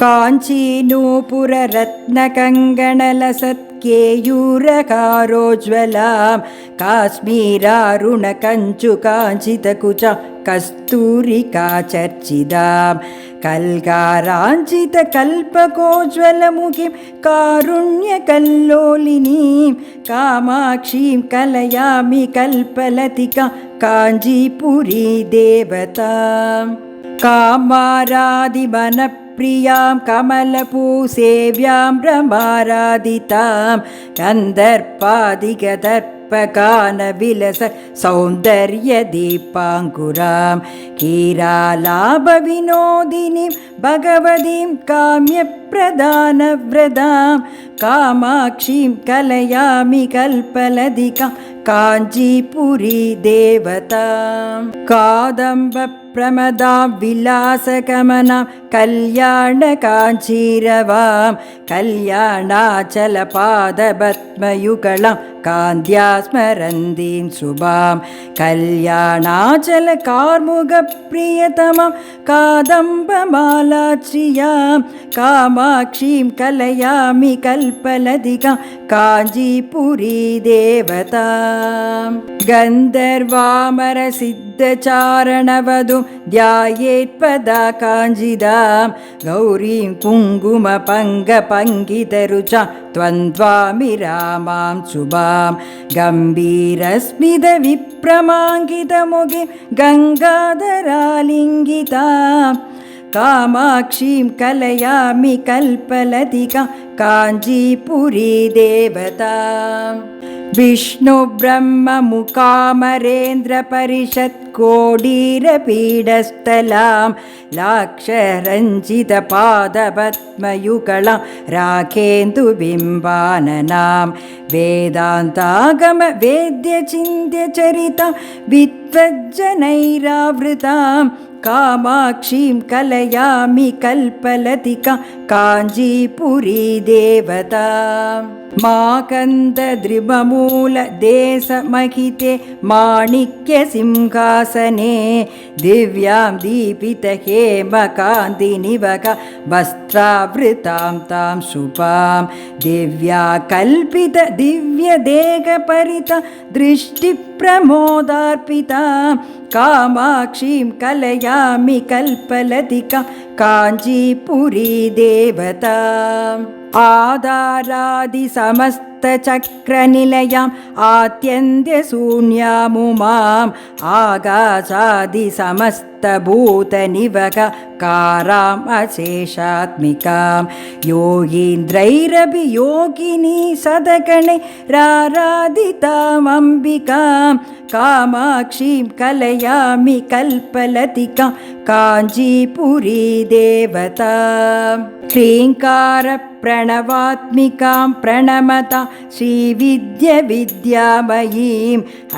काञ्चीनूपुररत्नकङ्गणलसत्केयूरकारोज्ज्वलां काश्मीरारुणकञ्चुकाञ्चितकुचां कस्तूरिकाचर्चिदां कल्काराञ्चितकल्पकोज्ज्वलमुखीं कारुण्यकल्लोलिनीं कामाक्षीं कलयामि कल्पलतिकां काञ्चीपुरी देवतां कामारादिमनप्रियां कमलपूसेव्यां रमाराधितां कन्दर्पादिगदर्पगानविलस सौन्दर्यदीपाङ्कुरां कीरालाभविनोदिनीं भगवतीं काम्यप्रदानव्रतां कामाक्षीं कलयामि कल्पलतिकां काञ्चीपुरी देवतां कादम्बप्रमदां विलासगमनां कल्याणकाञ्चीरवां कल्याणाचलपादपद्मयुगलां कान्त्या स्मरन्तीं शुभां कल्याणाचलकार्मुकप्रियतमां कादम्बमालाश्रियां कामाक्षीं कलयामि कल्पलतिकां काञ्चीपुरी देवतां गन्धर्वामरसिद्धचारणवधूं ध्यायेत्पदा काञ्चिदां गौरीं कुङ्कुमपङ्गपङ्कितरुचां त्वन्द्वामि रामां शुभां गम्भीरस्मितविप्रमाङ्कितमुखीं गङ्गाधरालिङ्गितां कामाक्षीं कलयामि कल्पलतिकां काञ्चीपुरी देवतां विष्णुब्रह्ममुकामरेन्द्रपरिषत्कोडीरपीडस्थलां लाक्षरञ्जितपादपद्मयुगलां राखेन्दुबिम्बाननां वेदान्तागमवेद्यचिन्त्यचरितां विद्वज्जनैरावृतां कामाक्षीं कलयामि कल्पलतिकां काञ्चीपुरी देवतां माकन्दद्रिममूलदेशमहिते माणिक्यसिंहासने दिव्यां दीपितहेमकान्तिनिवका वस्त्रावृतां तां शुभां दिव्याकल्पितदिव्यदेहपरितां दृष्टिप्रमोदार्पितां कामाक्षीं कलयामि कल्पलतिकां काञ्चीपुरी देवताम् आधारादिसमस्तचक्रनिलयाम् आत्यन्त्यशून्यामुमाम् आकाशादिसमस्तभूतनिवकाराम् अशेषात्मिकां योगीन्द्रैरपि योगिनी सदगणे राराधिताम् अम्बिकां कामाक्षीं कलयामि कल्पलतिकां काञ्चीपुरी देवतां ह्रीङ्कारप्रणवात्मिकां प्रणमता श्रीविद्यामयीं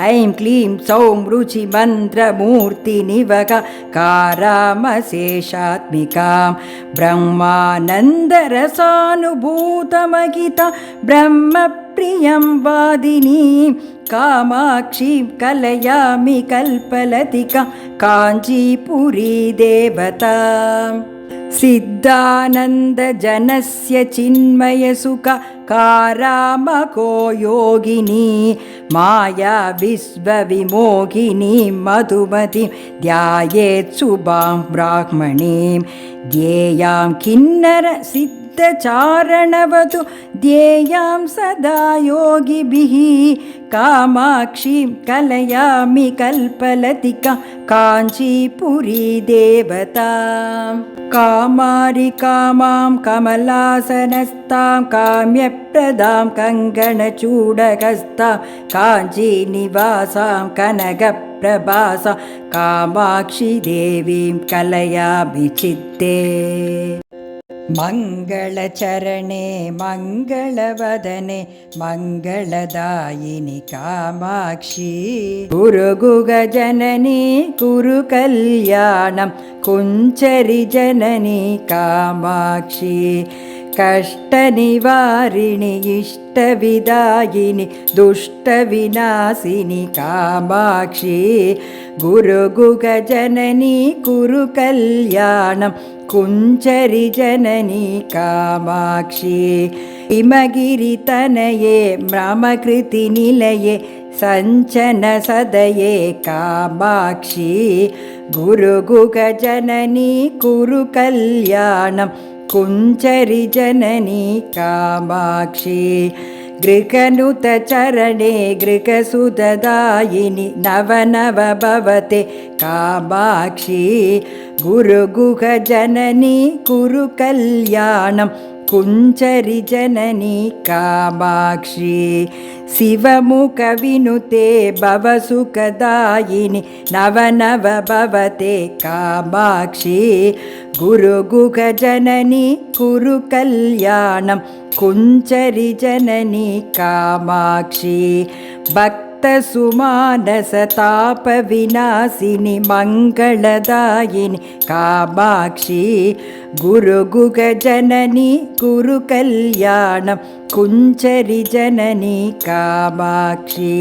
ऐं क्लीं सौं रुचिमन्त्रमूर्तिनिवकारामशेषात्मिकां ब्रह्मानन्दरसानुभूतमहिता ब्रह्मप्रियं वादिनीं कामाक्षीं कलयामि कल्पलतिकां काञ्चीपुरी देवतां सिद्धानन्दजनस्य चिन्मयसुख कारामको योगिनी माया विश्वविमोहिनीं मधुमतीं ध्यायेत् शुभां ब्राह्मणीं ध्येयां किन्नरसिद्धचारणवतु ध्येयां सदा योगिभिः कामाक्षीं कलयामि कल्पलतिकां काञ्चीपुरी देवतां कामारिकामां कमलासनस्तां काम्यप्रदां कङ्गणचूडकस्तां काञ्चीनिवासां कनकप्रभासां कामाक्षी देवीं कलयामि चित्ते मङ्गलचरणे मङ्गलवदने मङ्गलदायिनि कामाक्षी कुरुगुगजननी कुरु कल्याणं कुञ्चरिजननी कामाक्षी कष्टनिवारिणि इष्टविदायिनि दुष्टविनाशिनि कामाक्षी गुरुगुगजननी कुरु कल्याणं कुञ्चरि जननी कामाक्षी हिमगिरितनये रामकृतिनिलये सञ्चनसदये कामाक्षी गुरुगुगजननी कुरु कल्याणं कुञ्चरि जननी कामाक्षी गृहनुतचरणे गृहसुददायिनि नवनव भवते कामाक्षी गुरुगुगजननी कुरु कल्याणं कुञ्चरि जननी कामाक्षी शिवमुखविनुते भवसुखदायिनि नवनव भवते कामाक्षी गुरुगुगजननी कुरु कल्याणं कुञ्चरि जननी कामाक्षी भक्तसुमानसतापविनाशिनि मङ्गलदायिनि कामाक्षी गुरुगुगजननी कुरु कल्याणं कुञ्चरि जननी कामाक्षी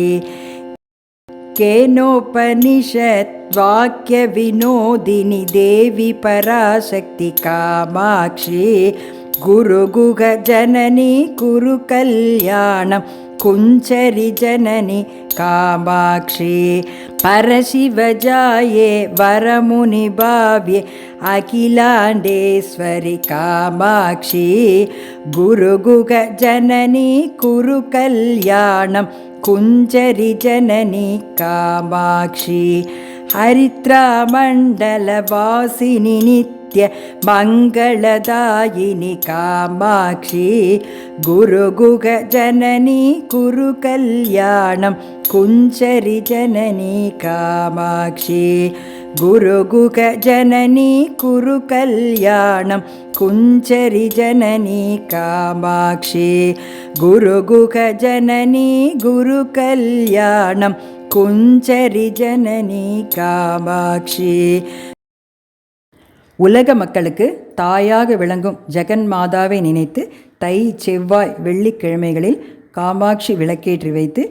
केनोपनिषत् वाक्यविनोदिनि देवी पराशक्ति कामाक्षी गुरुगुगजननी कुरु कल्याणं कुञ्चरि जननी कामाक्षी परशिवजाये वरमुनिभाव्ये अखिलाण्डेश्वरि कामाक्षी गुरुगुगजननी कुरु कल्याणं कुञ्चरि जननी कामाक्षी हरिद्रामण्डलवासिनि नित्य मङ्गलदायिनि कामाक्षी गुरुगुगजननी कुरु कल्याणं कुञ्चरि जननी कामाक्षी गुरुगुगजननी कुरु कल्याणं कुञ्चरि जननी कामाक्षी गुरुगुगजननी गुरु कल्याणं कुञ्चरि जननी कामाक्षी உலக மக்களுக்கு தாயாக விளங்கும் ஜெகன்மாதாவை நினைத்து தை செவ்வாய் வெள்ளிக்கிழமைகளில் காமாட்சி விளக்கேற்றி வைத்து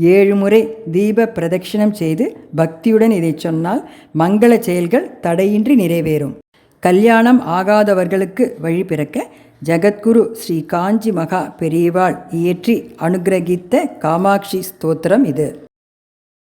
7 முறை தீப பிரதட்சிணம் செய்து பக்தியுடன் இதை சொன்னால் மங்கள செயல்கள் தடையின்றி நிறைவேறும். கல்யாணம் ஆகாதவர்களுக்கு வழி பிறக்க ஜகத்குரு ஸ்ரீ காஞ்சி மகா பெரியவாள் இயற்றி அனுகிரகித்த காமாட்சி ஸ்தோத்திரம் இது.